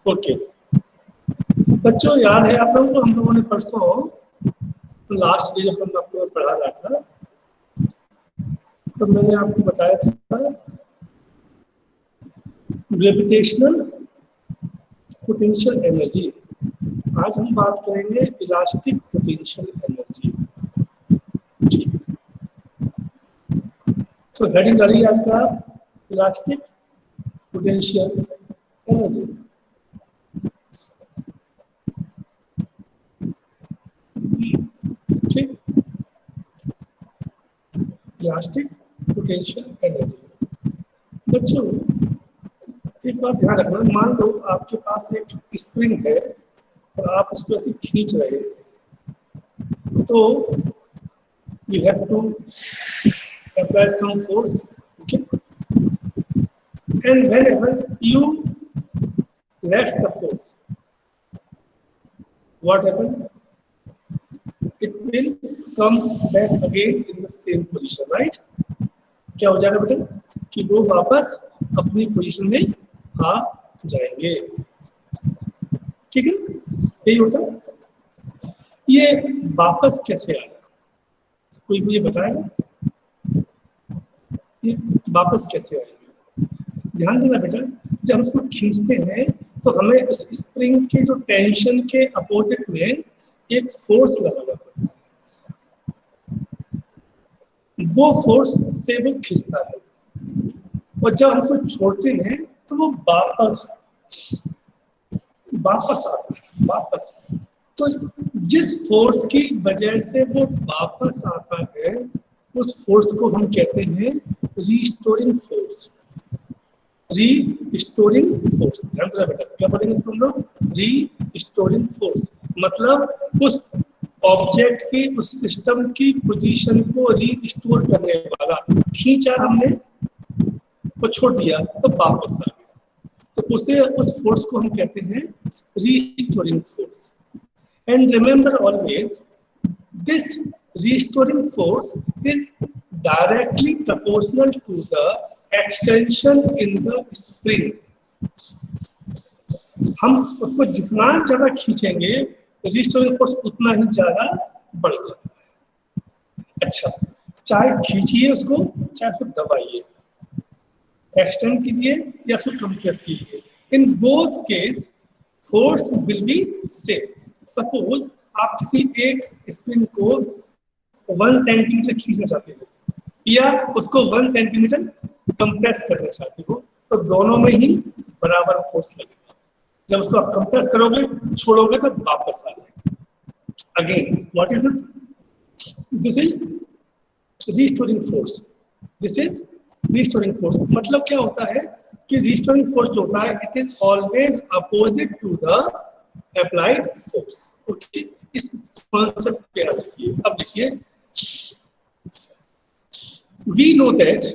Okay बच्चों, याद है आप लोगों को हम लोगों ने परसों लास्ट डे जब हम आपको पढ़ा रहा था तो मैंने आपको बताया था ग्रेविटेशनल पोटेंशियल एनर्जी। आज हम बात करेंगे इलास्टिक पोटेंशियल एनर्जी। ठीक, तो हेडिंग डालिए आज का इलास्टिक पोटेंशियल एनर्जी। ठीक, इलास्टिक पोटेंशियल एनर्जी। बच्चों एक बात ध्यान रखना, मान लो आपके पास एक स्प्रिंग है और आप उसको ऐसे खींच रहे हैं, तो you have to apply some force, okay, and whenever you let the force, what happen, it will come back again in the same position, right? क्या हो जाएगा बेटा कि वो वापस अपनी पोजीशन में आ जाएंगे। ठीक है, यही होता है। ये वापस कैसे आया, कोई मुझे बताएगा ये वापस कैसे आएगा? ध्यान देना बेटा, जब हम उसको खींचते हैं तो हमें उस स्प्रिंग के जो टेंशन के अपोजिट में एक फोर्स लगाना पड़ता है, वो फोर्स से वो खींचता है, और जब हम उसको छोड़ते हैं तो वो वापस आता है, वापस। तो जिस फोर्स की वजह से वो वापस आता है उस फोर्स को हम कहते हैं रीस्टोरिंग फोर्स। रीस्टोरिंग फोर्स, ध्यान देना बेटा, क्या बोलेंगे इसको हम लोग? Restoring force. मतलब उस ऑब्जेक्ट की, उस सिस्टम की पोजीशन को रीस्टोर करने वाला। खींचा हमने, वो छोड़ दिया तो वापस आ गया, तो उसे, उस फोर्स को हम कहते हैं restoring force. And remember always, this restoring force is directly proportional to the extension in the spring. हम उसको जितना ज्यादा खींचेंगे रिस्टोरिंग फोर्स उतना ही ज्यादा बढ़ जाता है। अच्छा, चाहे खींचिए उसको, चाहे उसको दबाइए, एक्सटेंड कीजिए या उसको कंप्रेस कीजिए, in both case force will be same. Suppose आप किसी एक स्प्रिंग को 1 सेंटीमीटर खींचना चाहते हो या उसको 1 सेंटीमीटर कंप्रेस करना चाहते हो, तो दोनों में ही बराबर फोर्स लगेगा। जब उसको आप कंप्रेस करोगे, छोड़ोगे तो वापस आ जाएगा। Again what is this? This is restoring force. This is restoring force. मतलब क्या होता है कि रीस्टोरिंग फोर्स जो होता है, it is always opposite to the applied force. Okay, इस कॉन्सेप्ट पे आ जाइए। अब देखिए, we know that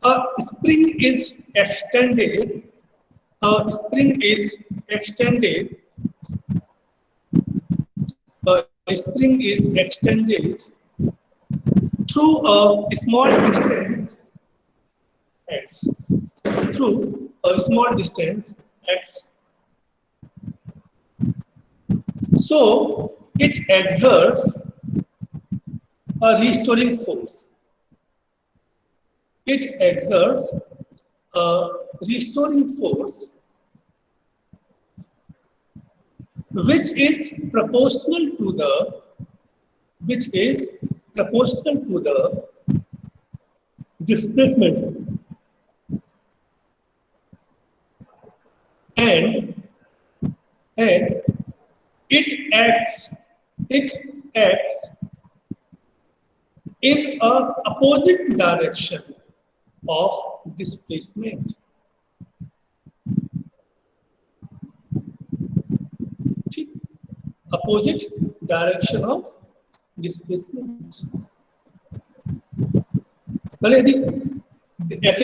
a spring is extended, a spring is extended, a spring is extended through a small distance x, through a small distance x. So it exerts a restoring force. It exerts a restoring force which is proportional to the displacement, and it acts in a opposite direction of displacement. ठीक, opposite direction of displacement। मतलब यदि ऐसे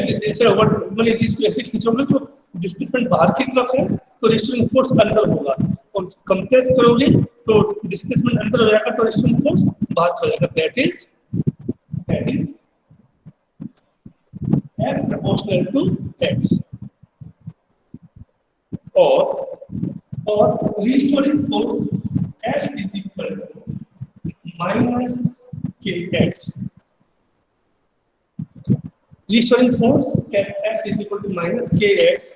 मतलब यदि इसको ऐसे खींचोगे तो displacement बाहर की तरफ है तो रिस्टोरिंग फोर्स अंदर होगा, और कंप्रेस करोगे तो डिस्प्लेसमेंट अंदर हो जाएगा तो रिस्टोरिंग फोर्स बाहर चला जाएगा। That is that is F proportional to X, or restoring force F is equal to minus Kx. Restoring force F is equal to minus Kx,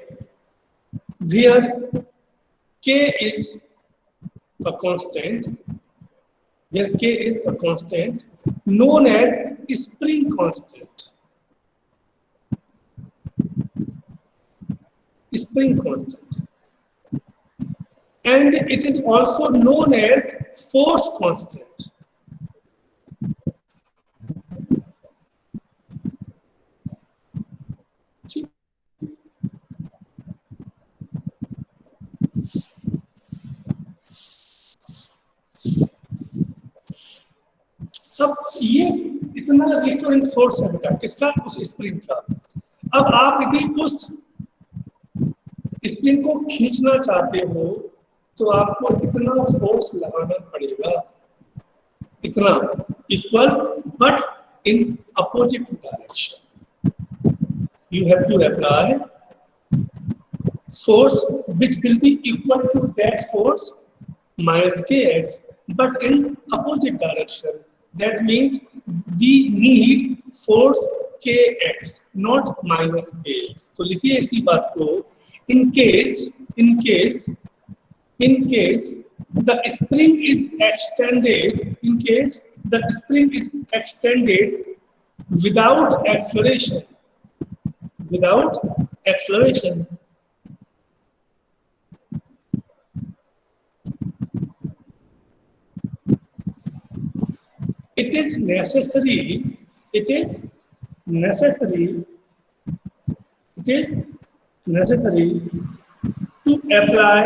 where K is a constant, known as spring constant. And it is also known as force constant. अब ये इतना restaurant force है बेटा किसका, उस spring का। अब आप यदि उस स्प्रिंग को खींचना चाहते हो तो आपको इतना फोर्स लगाना पड़ेगा, इतना equal but in opposite direction. You have to apply force which will be equal to that force minus kx, but in opposite direction. That means we need force kx, not minus kx. तो लिखिए इसी बात को, in case the spring is extended, in case the spring is extended without acceleration, it is necessary to apply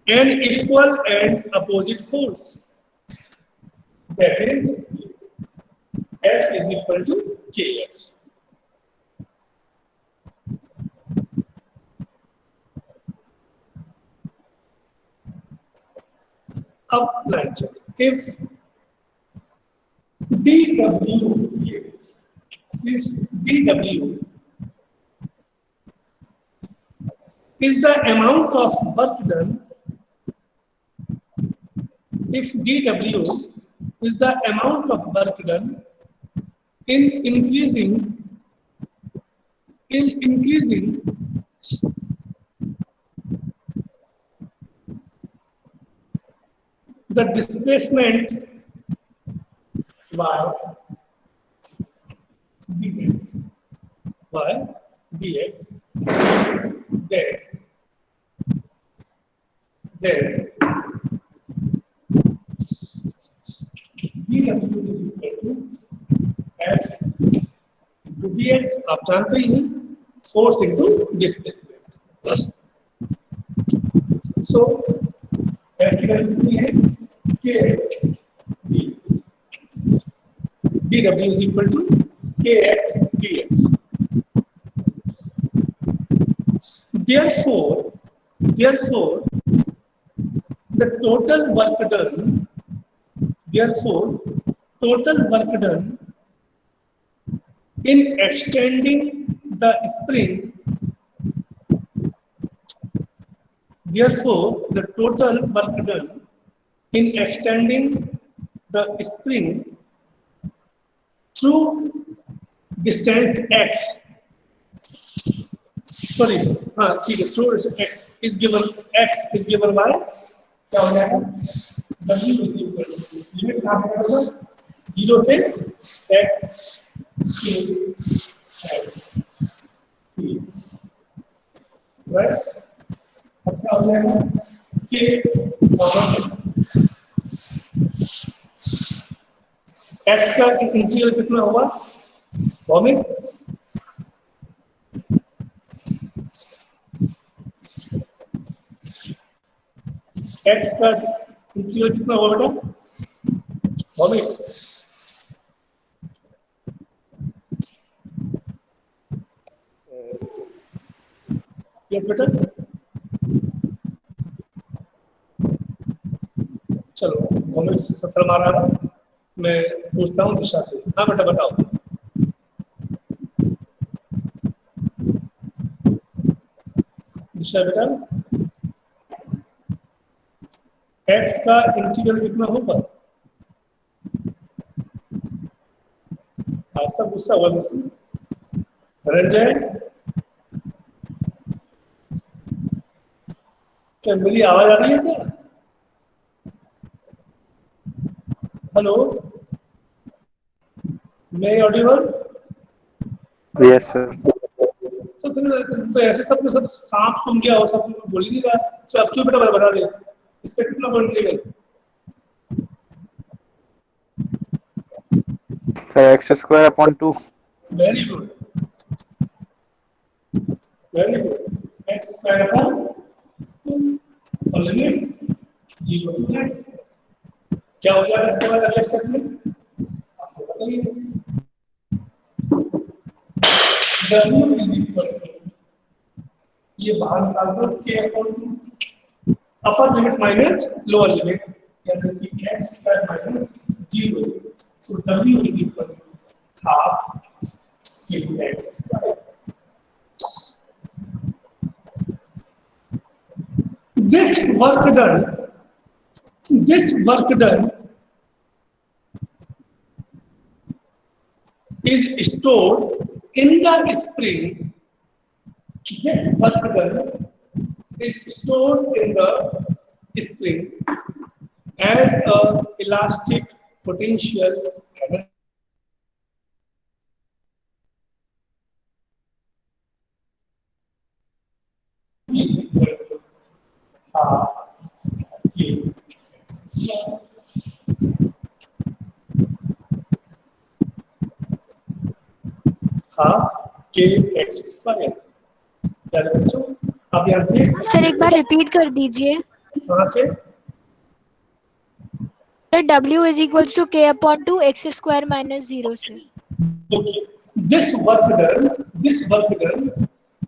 an equal and opposite force, that is F is equal to Kx. Up line check. If dW is the amount of work done, if dW is the amount of work done in increasing the displacement y dx, then dW is equal to f into dx, आप जानते ही हैं, force into displacement. So f की value कितनी है, kx dx, dW is equal to kx dx. Therefore, the total work done, in extending the spring, therefore the total work done in extending the spring through distance x, sorry, ठीक है, through x is given by क्या हो जाएगा, w is equal to limit कहाँ से करोगे, 0 से x to x dx, right? अब क्या हो जाएगा, k x का इंटीग्रल कितना होगा, भौमिक x का इंटीग्रल कितना होगा बेटा, भौमिक यस बेटा, कुछ शर्म आ रहा है? मैं पूछता हूँ दिशा से। हाँ बेटा बताओ। दिशा बेटा, x का इंटीग्रल कितना होगा? हाँ सब गुस्सा हुआ मुझसे। धनंजय, क्या मेरी आवाज आ रही है क्या? हेलो, मैं ऑडिबल? Yes sir. तो फिर तो ऐसे सब में सब सांप सुन गया और सब बोल ही नहीं रहा। तो अब क्यों बेटा बता दे, इसका कितना पॉइंट लेगा? Sir x² 2। Very good, very good. X square upon और लिमिट 0 टू x। क्या हो गया इसके बाद अगले स्टेप में? आपको बताइए। w इज इक्वल टू, ये बाहर निकाल दो, k upon upper limit minus lower limit, यानी कि x स्क्वायर माइनस 0। तो w is equal to half into x square. This work done is stored in the spring. This work done is stored in the spring as a elastic potential energy. Half के x square. याद बच्चों, आप यहाँ देख सकते sir एक बार repeat कर दीजिए। कहाँ से? Sir W is equal to k upon 2 x square minus 0 से। Okay, this work done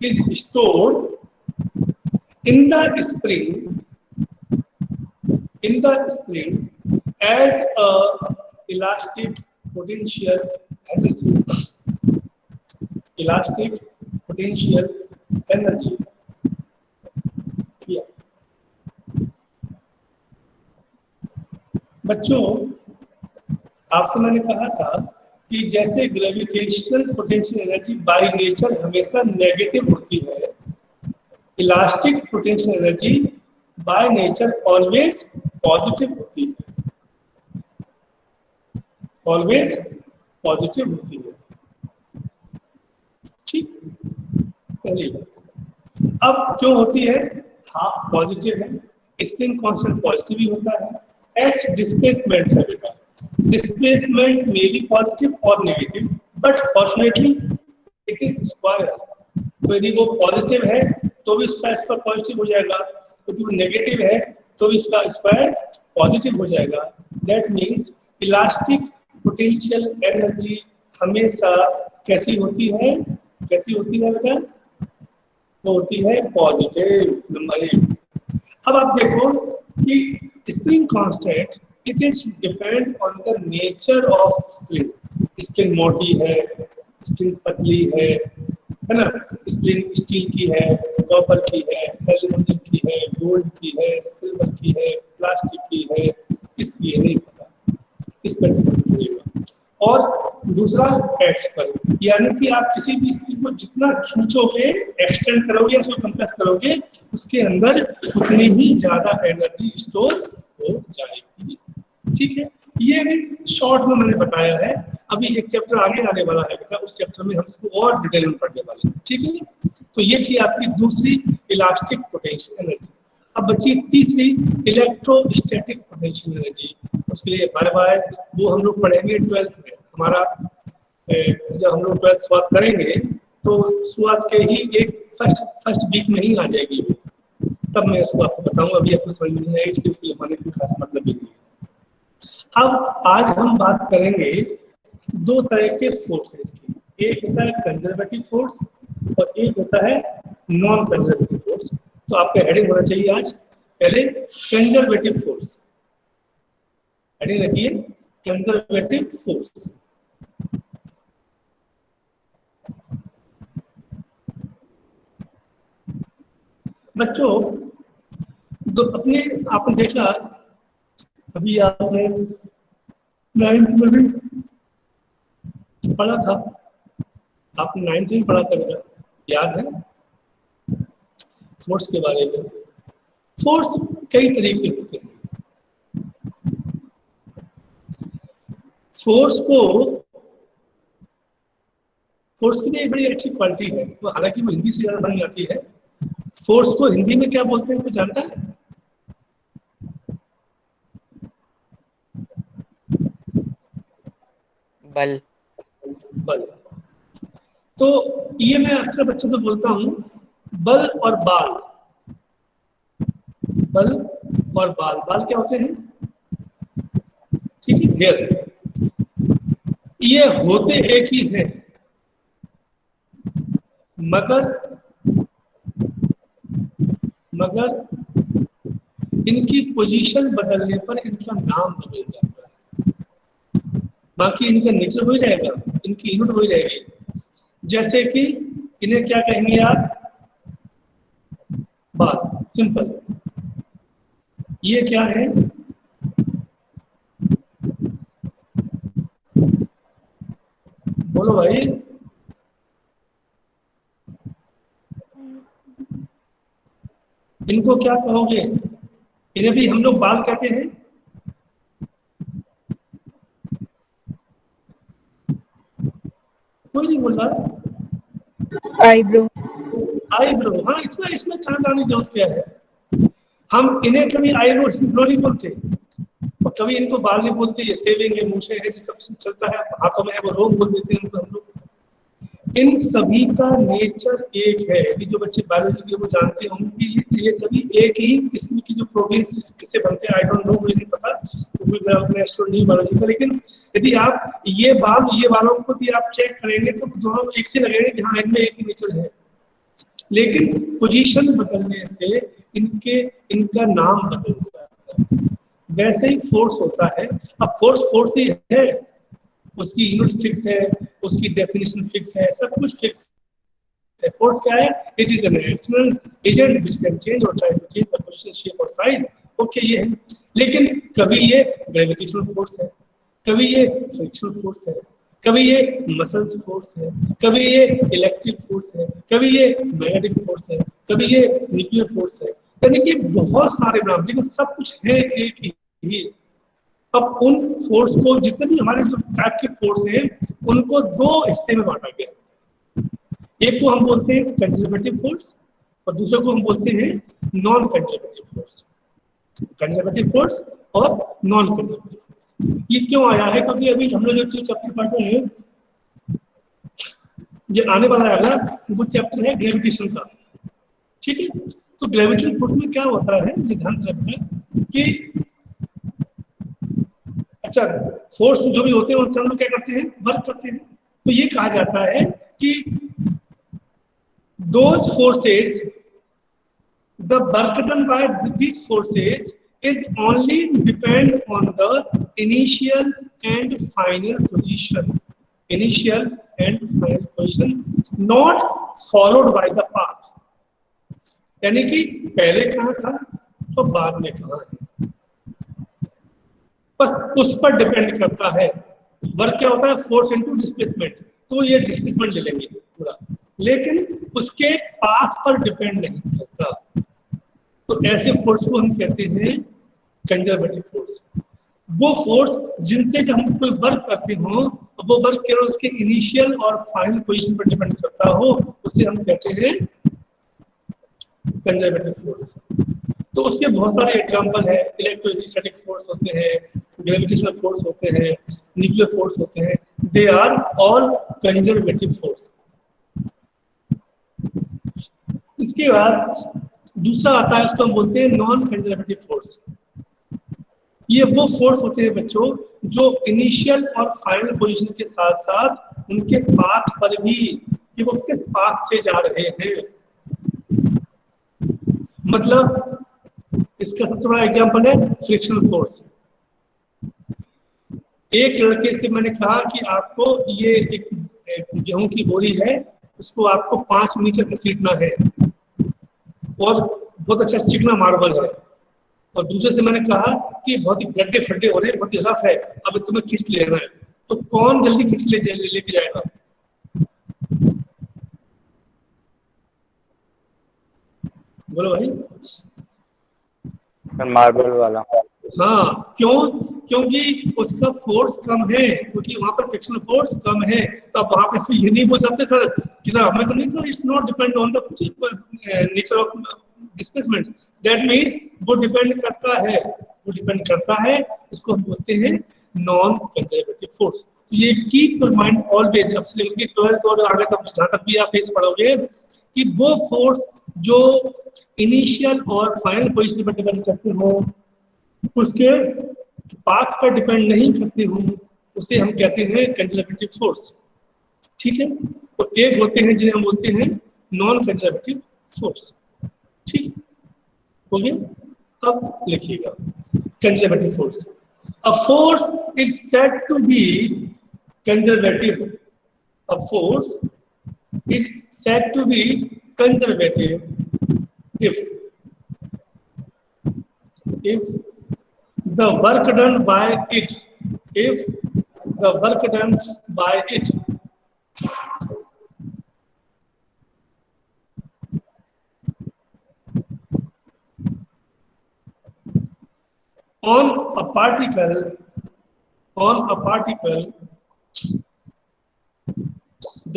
is stored in the spring as a elastic potential energy. Elastic potential energy. Yeah. बच्चों, आपसे मैंने कहा था कि जैसे gravitational potential energy by nature हमेशा negative होती है, elastic potential energy by nature always positive होती है, ऑलवेज पॉजिटिव होती है। ठीक, पहली बात। अब क्यों होती है? हाफ पॉजिटिव है, स्प्रिंग कांस्टेंट पॉजिटिव ही होता है। एक्स डिस्प्लेसमेंट है बेटा, डिस्प्लेसमेंट में भी पॉजिटिव और negative, but fortunately it is square. तो यदि वो पॉजिटिव है तो भी उसका स्क्वायर पॉजिटिव हो जाएगा, यदि वो नेगेटिव है तो भी उसका स्क्वायर पॉजिटिव हो जाएगा। That means elastic potential energy हमेशा कैसी होती है? कैसी होती है बेटा? वो होती है पॉजिटिव। नंबर 1। अब आप देखो कि spring constant it is depend on the nature of spring. Spring मोटी है, स्प्रिंग पतली है ना? स्प्रिंग स्टील की है, कॉपर की है, एल्यूमिनियम की है, गोल्ड की है, सिल्वर की है, प्लास्टिक की है, किसकी है नहीं पता, इस पर डिपेंड करेगा। और दूसरा एक्स पर, यानी कि आप किसी भी स्प्रिंग को जितना खींचोगे, एक्सटेंड करोगे या उसको कंप्रेस करोगे, उसके अंदर उतनी ही ज्यादा एनर्जी स्टोर हो जाएगी। ठीक है, ये भी शॉर्ट में मैंने बताया है। अभी एक चैप्टर आगे आने वाला है बेटा, उस चैप्टर में हम इसको और डिटेल में पढ़ने वाले हैं। ठीक है, तो ये थी आपकी दूसरी इलास्टिक पोटेंशियल एनर्जी। अब बची तीसरी इलेक्ट्रोस्टैटिक पोटेंशियल एनर्जी। उसके लिए बाय बाय, वो हम लोग पढ़ेंगे 12th में। हमारा जब हम लोग 12th शुरुआत करेंगे तो शुरुआत के ही एक फर्स्ट वीक में ही आ जाएगी, तब मैं इसको आपको बताऊंगा। अभी आपको समझ में नहीं आएगी, इसलिए उसके लिखाने की खास मतलब भी नहीं है। अब आज हम बात करेंगे दो तरह के फोर्सेस की। एक होता है कंजर्वेटिव फोर्स और एक होता है नॉन कंजर्वेटिव फोर्स। तो आपका हेडिंग होना चाहिए आज पहले कंजर्वेटिव फोर्स। हेडिंग रखिए कंजर्वेटिव फोर्स। बच्चों अपने आपने देखा, अभी आपने 9th में भी पढ़ा था, आपने 9th में पढ़ा था बेटा, याद है फोर्स के बारे में। फोर्स कई तरीके होते हैं। फोर्स की एक बड़ी अच्छी क्वालिटी है, वो हालांकि वो हिंदी से ज्यादा समझ आती है। फोर्स को हिंदी में क्या बोलते हैं, कोई जानता है? बल। बल। तो ये मैं अक्सर बच्चों से बोलता हूं, बल और बाल। बल और बाल, बाल क्या होते हैं? ठीक है, हेयर। ये होते एक ही हैं, मगर इनकी पोजीशन बदलने पर इनका नाम बदल जाता है। बाकी इनका नेचर वही रहेगा, इनकी यूनिट वही रहेगी। जैसे कि इन्हें क्या कहेंगे आप? बाल, सिंपल। ये क्या है? बोलो भाई। इनको क्या कहोगे? इन्हें भी हम लोग बाल कहते हैं। कोई नहीं बोल रहा। आईब्रो। आईब्रो, हाँ, इतना इसमें कहाँ लाने की जरूरत क्या है? हम इन्हें कभी आईब्रो नहीं बोलते और कभी इनको बाल नहीं बोलते। ये सेविंग है, मूछें है, सब चलता है, हाथों में है, वो रोग बोल देते हैं उनको हम लोग। इन सभी का नेचर एक है। ये जो बच्चे बायोलॉजी के वो जानते होंगे, ये सभी एक ही किस्म की जो प्रोटीन्स किससे बनते हैं, आई डोंट नो, मुझे नहीं पता, नहीं बायोलॉजी का। लेकिन यदि आप ये बालों को यदि आप चेक करेंगे तो दोनों एक से लगेंगे कि हाँ, इनमें एक ही नेचर है। लेकिन पोजीशन बदलने से इनका नाम बदल जाता है। वैसे ही फोर्स होता है। अब फोर्स ही है, उसकी यूनिट फिक्स है, उसकी डेफिनेशन फिक्स है, सब कुछ फिक्स है। फोर्स क्या है? It is an external agent which can change और try to change the position, shape और साइज। ओके, ये है। लेकिन कभी ये ग्रेविटेशनल फोर्स है, कभी ये फ्रिक्शनल फोर्स है, कभी ये मसल्स फोर्स है, कभी ये इलेक्ट्रिक फोर्स है, कभी ये मैग्नेटिक फोर्स है, कभी ये न्यूक्लियर फोर्स है। यानी कि बहुत सारे नाम, लेकिन सब कुछ है एक ही। अब उन फोर्स को, जितने भी हमारे जो टाइप के फोर्स हैं, उनको दो हिस्से में बांटा गया है। एक को हम बोलते हैं कंजर्वेटिव फोर्स और दूसरे को हम बोलते हैं non conservative force. Conservative force और नॉन कंजर्वेटिव फोर्स, ये क्यों आया है? क्योंकि अभी हम लोग जो चैप्टर पढ़ रहे हैं, ये आने वाला है अगला, वो चैप्टर है ग्रेविटेशन का। ठीक है, तो ग्रेविटेशनल फोर्स में क्या होता है, ध्यान से रखना कि अच्छा, फोर्स जो भी होते हैं उनसे हम लोग क्या करते हैं, वर्क करते हैं। तो ये कहा जाता है कि those forces, the work done by these forces is only depend on the initial and final position, not followed by the path। यानी कि पहले कहाँ था और बाद में कहाँ है, बस उस पर डिपेंड करता है। वर्क क्या होता है? Force into displacement. तो ये डिस्प्लेसमेंट ले लेंगे पूरा, लेकिन उसके पाथ पर डिपेंड नहीं करता। तो ऐसे फोर्स को हम कहते हैं कंजर्वेटिव फोर्स। वो फोर्स जिनसे जब हम कोई वर्क करते हो, वो वर्क केवल उसके इनिशियल और फाइनल पोजीशन पर डिपेंड करता हो, उसे हम कहते हैं कंजर्वेटिव फोर्स। तो उसके बहुत सारे एग्जांपल है। इलेक्ट्रोस्टैटिक फोर्स होते हैं, ग्रेविटेशनल फोर्स होते हैं, न्यूक्लियर फोर्स होते हैं। They are all conservative force. इसके बाद दूसरा आता है, उसको हम बोलते हैं नॉन कंजर्वेटिव फोर्स। ये वो फोर्स होते हैं बच्चों जो इनिशियल और फाइनल पोजीशन के साथ साथ उनके पाथ पर भी, कि वो किस पाथ से जा रहे हैं। मतलब इसका सबसे बड़ा एग्जांपल है फ्रिक्शनल फोर्स। एक लड़के से मैंने कहा कि आपको ये एक गेहूं की बोरी है, उसको आपको 5 मीटर घसीटना है और बहुत अच्छा चिकना मार्बल है। और दूसरे से मैंने कहा कि बहुत ही गड्ढे फड्डे हो रहे हैं, बहुत ही रफ है, अब तुम्हें खींच लेना है। तो कौन जल्दी खींच लेके जाएगा? बोलो भाई। मार्बल वाला। हाँ, क्यों? क्योंकि उसका फोर्स कम है, क्योंकि वहां पर फ्रिक्शनल फोर्स कम है। तो आप वहां पे ये नहीं बोल सकते सर कि सर हमें तो नहीं, sir it's not depend on the nature of displacement. That means वो डिपेंड करता है, इसको हम बोलते हैं नॉन कंजर्वेटिव फोर्स। ये कीप योर माइंड ऑलवेज, अब से लेकर 12th और आगे तक जहां तक भी आप फेस पढ़ोगे, कि वो फोर्स जो इनिशियल और फाइनल पोजीशन पर डिपेंड करते हो, उसके पाथ पर डिपेंड नहीं करते हो, उसे हम कहते हैं कंजर्वेटिव फोर्स। ठीक है? तो एक होते हैं जिन्हें हम बोलते हैं नॉन कंजर्वेटिव फोर्स। ठीक है? हो गया? अब लिखिएगा conservative force. A force is said to be conservative. A force is said to be conservative if the work done by it if the work done by it on a particle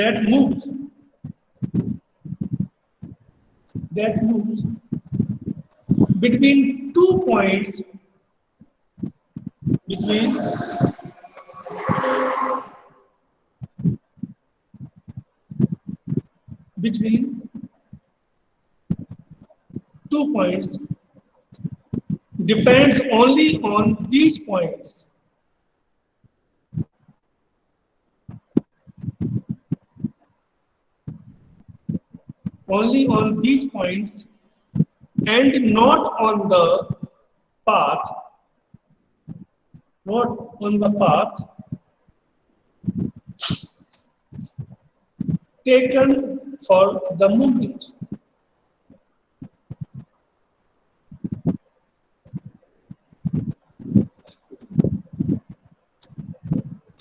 that moves between 2 points between between 2 points depends only on these points. Only on these points and not on the path, taken for the movement.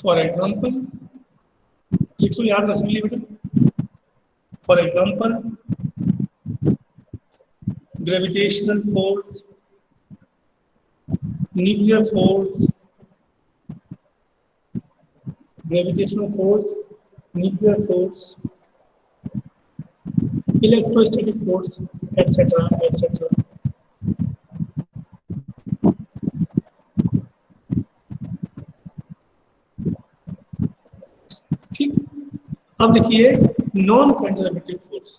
For example, लिखो, याद रख लीजिए बेटा। For example, gravitational force, nuclear force, gravitational force, nuclear force, electrostatic force, etc., etc. ठीक, अब लिखिए non conservative force.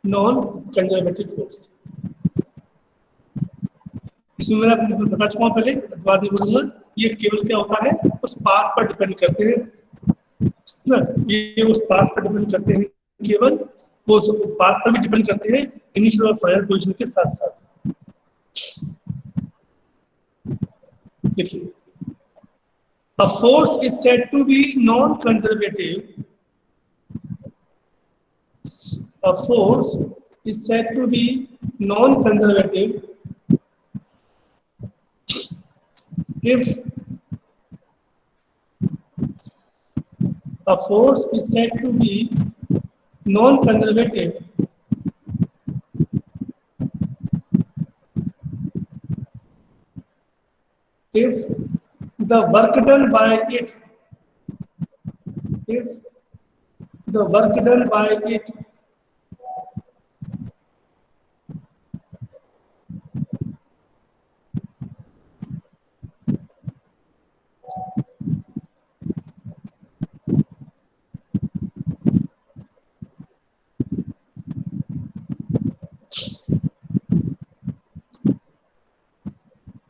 Non conservative force, इसमें मैं आपको बता चुका हूं पहले, दोबारा नहीं बोलूंगा। ये केवल क्या होता है, उस पाथ पर डिपेंड करते हैं ना, ये उस पाथ पर डिपेंड करते हैं, केवल वो उस पाथ पर भी डिपेंड करते हैं इनिशियल और फाइनल पोजीशन के साथ साथ। देखिए, a force is said to be non-conservative. A force is said to be non-conservative if a force is said to be non-conservative if the work done by it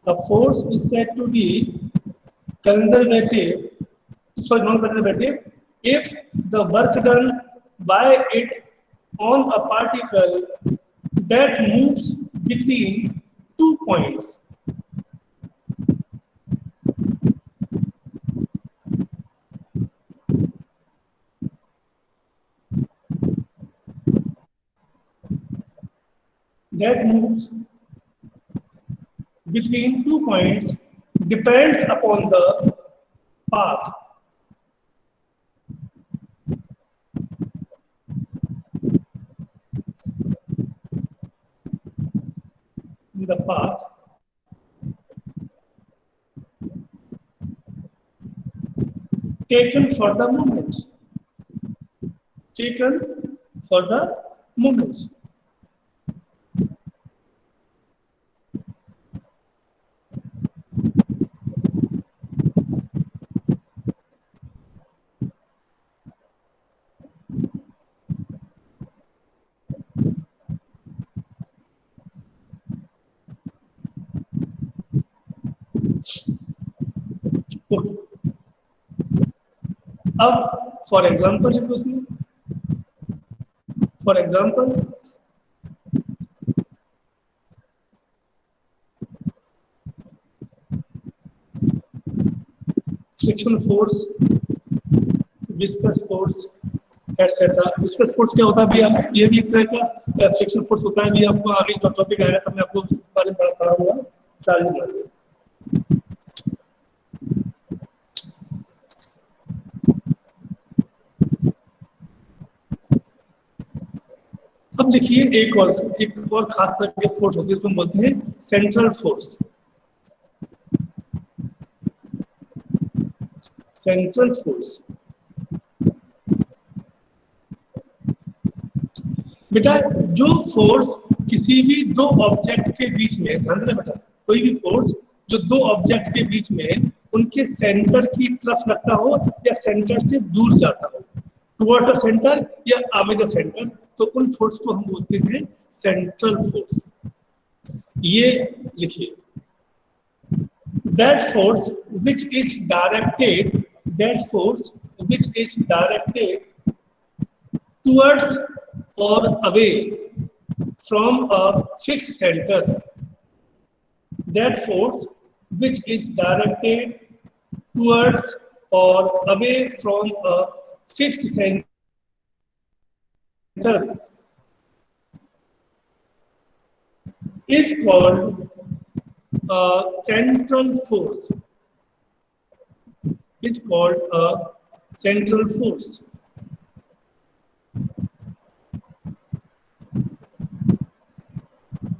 the force is said to be conservative, sorry, non-conservative, if the work done by it on a particle that moves between 2 points, that moves between 2 points depends upon the path. The path taken for the movement. Taken for the movement. अब for example for example friction force, viscous force etcetera. Viscous force क्या होता है भैया, ये भी एक तरह का फ्रिक्शन फोर्स होता है। भी आपको आगे जो टॉपिक आएगा तब मैं आपको उस बारे में पढ़ाऊंगा। अब देखिए एक और खास तरह के फोर्स होती है, इसको बोलते हैं सेंट्रल फोर्स। सेंट्रल फोर्स बेटा जो फोर्स किसी भी दो ऑब्जेक्ट के बीच में, ध्यान देना बेटा, कोई भी फोर्स जो दो ऑब्जेक्ट के बीच में उनके सेंटर की तरफ लगता हो या सेंटर से दूर जाता हो, टुवर्ड द सेंटर या अवे द सेंटर, तो उन फोर्स को हम बोलते हैं सेंट्रल फोर्स। ये लिखिए, that force which is directed towards or away from a fixed center, that force which is directed towards or away from a fixed center is called a central force. Is called a central force.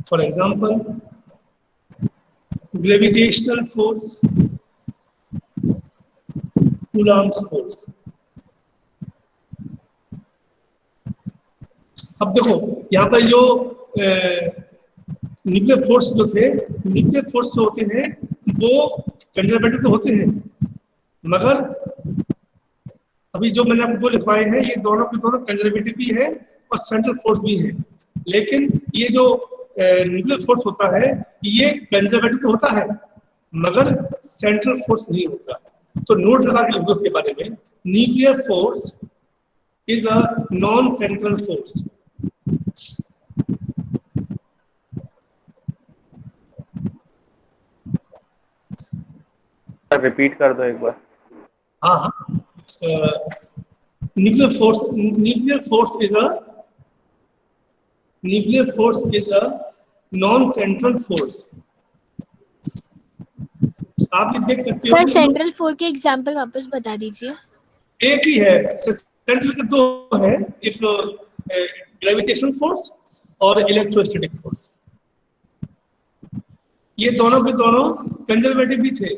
For example, gravitational force, Coulomb's force. अब देखो यहाँ पर जो nuclear force जो थे, nuclear force जो होते हैं वो कंजर्वेटिव तो होते हैं, मगर अभी जो मैंने आपको लिखवाए हैं ये दोनों के दोनों कंजर्वेटिव भी है और सेंट्रल फोर्स भी है। लेकिन ये जो न्यूक्लियर फोर्स होता है ये कंजर्वेटिव तो होता है मगर सेंट्रल फोर्स नहीं होता। तो नोट लगा के लिखो उसके बारे में, nuclear force is a non central force. Repeat कर दो एक बार। हाँ, nuclear force is a non central force. आप ये देख सकते हो सर सेंट्रल फोर्स के एग्जांपल वापस बता दीजिए। एक ही है, सेंट्रल के दो है, एक ग्रेविटेशनल फोर्स और इलेक्ट्रोस्टैटिक फोर्स। ये दोनों के दोनों कंजर्वेटिव भी थे।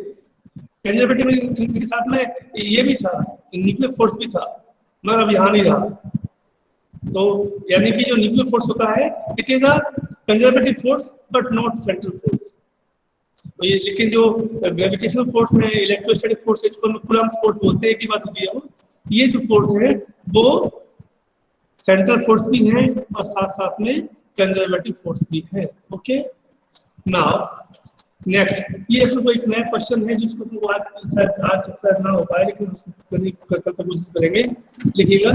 कंजर्वेटिव के साथ में ये भी था, न्यूक्लियर फोर्स भी था, मगर अब यहाँ नहीं रहा। तो यानी कि जो न्यूक्लियर फोर्स होता है it is a conservative force but not central force. लेकिन जो ग्रेविटेशनल फोर्स है, इलेक्ट्रोस्टैटिक फोर्स है, इसको कूलम्ब्स फोर्स बोलते हैं। एक ही बात होती है वो, ये जो फोर्स है वो सेंट्रल फोर्स भी है और साथ साथ में कंजर्वेटिव फोर्स भी है। ओके, नाउ नेक्स्ट, ये तो एक नया क्वेश्चन है जिसको तुमको आज करना हो पाए, लेकिन उसको करने कल तक कोशिश करेंगे। लिखिएगा,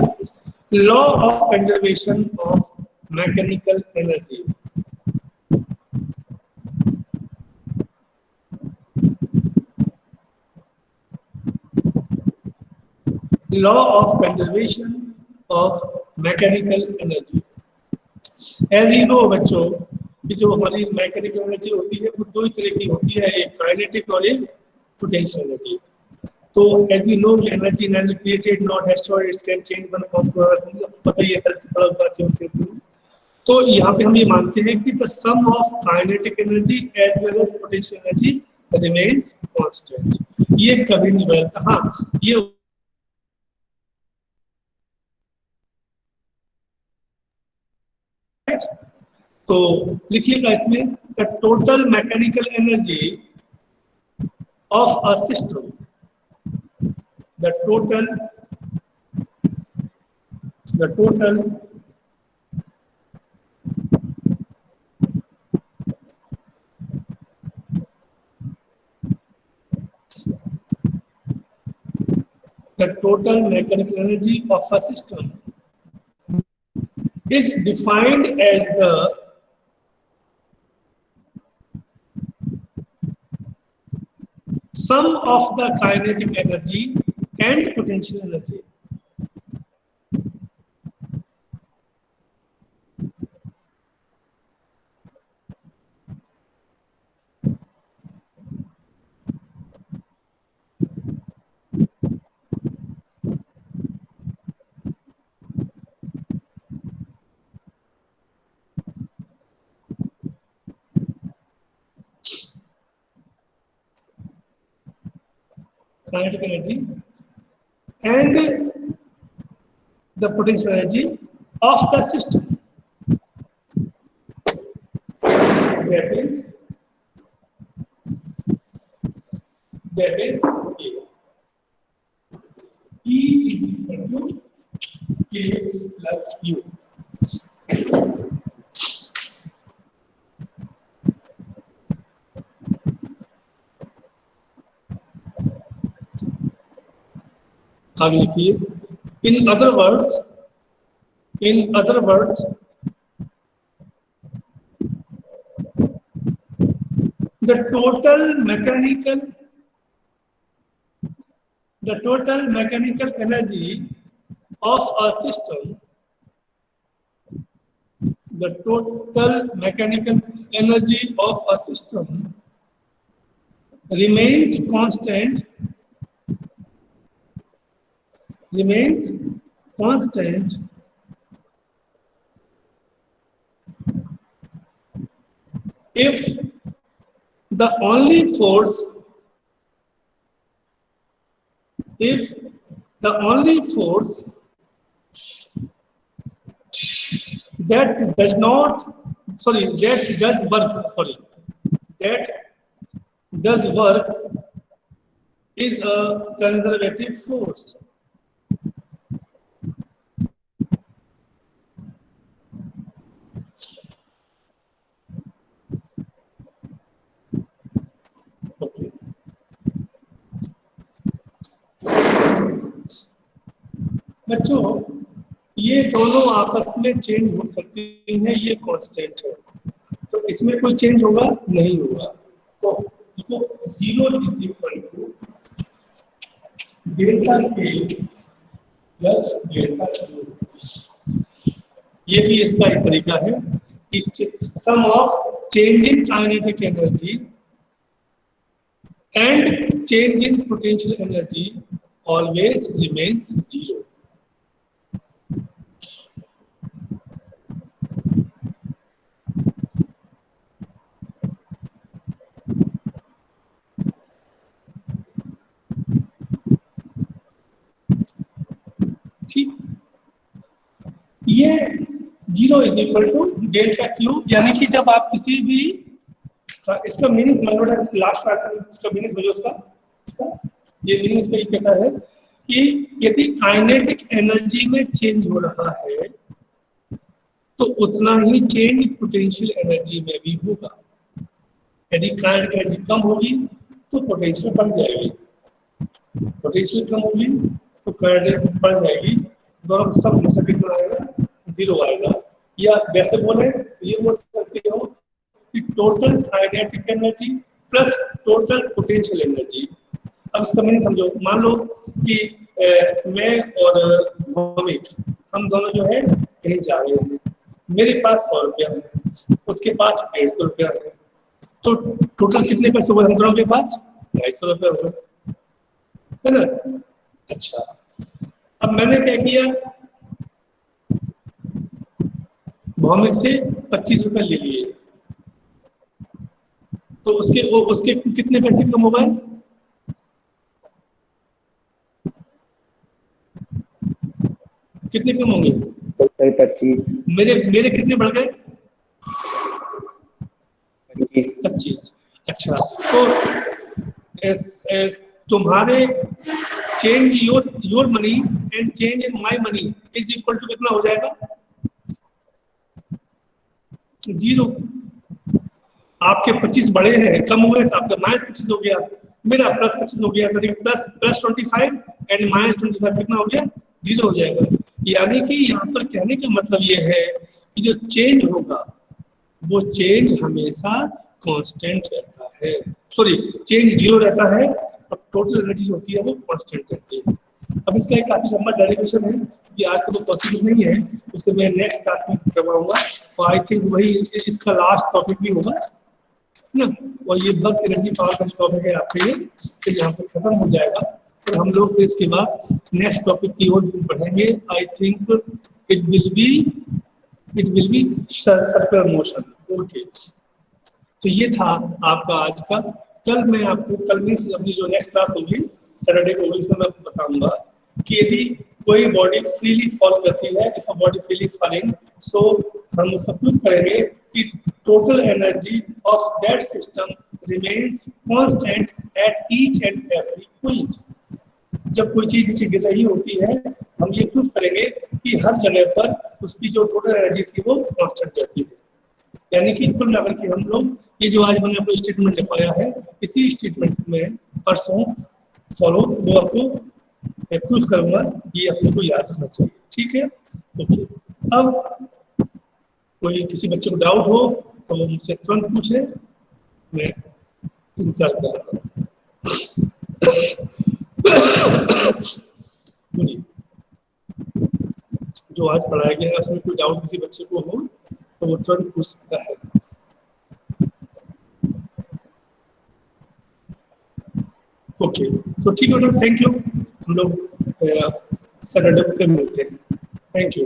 law of conservation of mechanical energy. Law of conservation of mechanical energy. As you know बच्चों, कि जो हमारी मैकेनिकल एनर्जी होती है वो दो ही तरह की होती है, एक काइनेटिक और एक पोटेंशियल एनर्जी। तो as you know, energy never created not destroyed, it can change one form to another, पता ही है। तो यहाँ पे हम ये मानते हैं कि the sum of kinetic energy as well as potential energy remains constant. ये कभी नहीं बदलता। हाँ, ये तो लिखिएगा इसमें, the total mechanical energy of a system, the total mechanical energy of a system is defined as the sum of the kinetic energy and potential energy. Kinetic energy and the potential energy of the system. That is E is equal to kx plus u. आगे लिखिए, in other words, the total mechanical energy of a system, the total mechanical energy of a system remains constant if the only force that does work is a conservative force. Okay. बच्चों, ये दोनों आपस में change हो सकती हैं, ये constant है, तो इसमें कोई चेंज होगा नहीं होगा। तो 0 is equal to delta K plus delta Q. ये भी इसका एक तरीका है कि sum of change in kinetic energy and change in potential energy always remains 0. ठीक, ये 0 is equal to delta Q, यानी कि जब आप किसी भी, इसका मीनिंग लास्ट पार्ट, इसका मीनिंग समझो, इसका ये मीनिंग इसका ये कहता है कि यदि काइनेटिक एनर्जी में चेंज हो रहा है तो उतना ही चेंज पोटेंशियल एनर्जी में भी होगा। यदि काइनेटिक एनर्जी कम होगी तो पोटेंशियल बढ़ जाएगी, पोटेंशियल कम होगी तो काइनेटिक बढ़ जाएगी, दोनों का सब हमेशा कितना आएगा, 0 आएगा। या वैसे बोले ये बोल सकते हो कि total kinetic energy plus total potential energy. अब इसका मीनिंग समझो, मान लो कि मैं और भौमिक हम दोनों जो है कहीं जा रहे हैं, मेरे पास 100 रुपया है, उसके पास 150 रुपया है, तो टोटल कितने पैसे हुए हम दोनों के पास, 250 रुपया हुए, है ना। अच्छा, अब मैंने क्या किया, भौमिक से 25 रुपए ले लिए, तो उसके कितने पैसे कम हो गए, कितने कम होंगे, 25। मेरे कितने बढ़ गए, 25। अच्छा, तो तुम्हारे change your money and change in my money is equal to कितना हो जाएगा, 0। आपके 25 बढ़े हैं, कम हुए तो आपका -25 हो गया, मेरा +25 हो गया, तो प्लस 25 एंड -25 कितना हो गया, 0 हो जाएगा। यानी कि यहाँ पर कहने का मतलब ये है कि जो चेंज होगा वो चेंज हमेशा कांस्टेंट रहता है, सॉरी चेंज 0 रहता है और टोटल एनर्जी जो होती है वो कांस्टेंट रहती है। अब इसका एक काफी लंबा डेरिवेशन है कि आज तो पॉसिबल नहीं है, उससे मैं नेक्स्ट क्लास में करवाऊंगा, तो आई थिंक वही इसका लास्ट टॉपिक भी होगा ना। और ये वर्क एनर्जी पावर का टॉपिक है आपके लिए, तो यहाँ पर खत्म हो जाएगा, फिर हम लोग फिर इसके बाद नेक्स्ट टॉपिक की ओर बढ़ेंगे। I think it will be circular motion. Okay, तो ये था आपका आज का। कल मैं आपको, कल में अपनी जो नेक्स्ट क्लास होगी सैटरडे को होगी, उसमें मैं आपको बताऊंगा कि यदि कोई बॉडी फ्रीली फॉल करती है, if a body freely falling, so हम उसको प्रूव करेंगे कि total energy of that system remains constant at each and every point. जब कोई चीज नीचे गिर रही होती है, हम ये प्रूव करेंगे कि हर जगह पर उसकी जो टोटल एनर्जी थी वो कांस्टेंट रहती है। यानी कि कुल मिलाकर के हम लोग ये जो आज मैंने आपको स्टेटमेंट लिखवाया है, इसी स्टेटमेंट में परसों फॉलो वो आपको प्रूव करूंगा, ये अपने को याद रखना चाहिए, ठीक है। ओके, अब कोई किसी बच्चे को डाउट हो तो वो मुझसे तुरंत पूछे, मैं इंतजार कर रहा हूँ। जो आज पढ़ाया गया है उसमें कोई डाउट किसी बच्चे को हो तो वो तुरंत पूछ सकता है। ओके, तो ठीक है बेटा, थैंक यू। हम लोग सैटरडे को मिलते हैं। Thank you.